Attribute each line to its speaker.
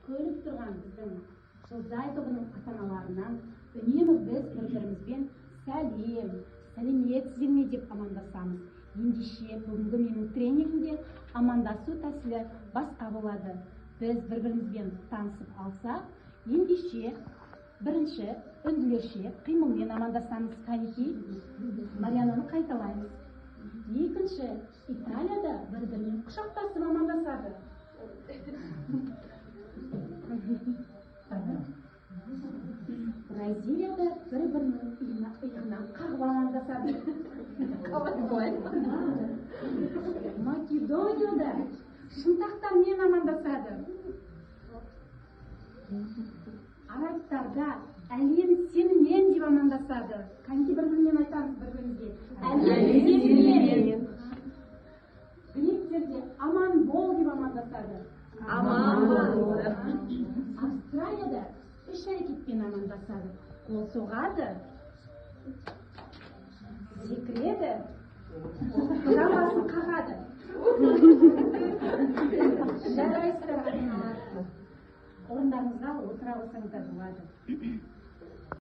Speaker 1: көріп тұрған біздің Жылзай тобының ата-аналарынан үнемі біз бір-бірімізбен сәлеметсіздер ме деп амандасамыз. Ендеше бүгінгі менің тренингімде амандасу тәсілі басқа болады. Біз бір-бірімізбен танысып алсақ, ендеше бірінші үнділерше қимылмен амандасамыз. Кәнекей, Мариананы қайталаймыз. Екінші, Италияда бір-бірімен құшақтасып амандасады. Бразилияда бір-бірінің иығынан қағып амандасады. Македонияда шынтақтармен амандасады. Арабтарда әлем сенімен деп амандасады. Қанки бір-бірінен айтамыз бір-бірімізге. Әлем сенімен. Гректерде аман бол деп амандасады.
Speaker 2: Аман бол.
Speaker 1: Австралияда үш әрекетпен амандасады. Қол соғады, секіреді, жамбасын қағады. Жарайсыздар, орындарыңызға отыра алсаңыздар болады.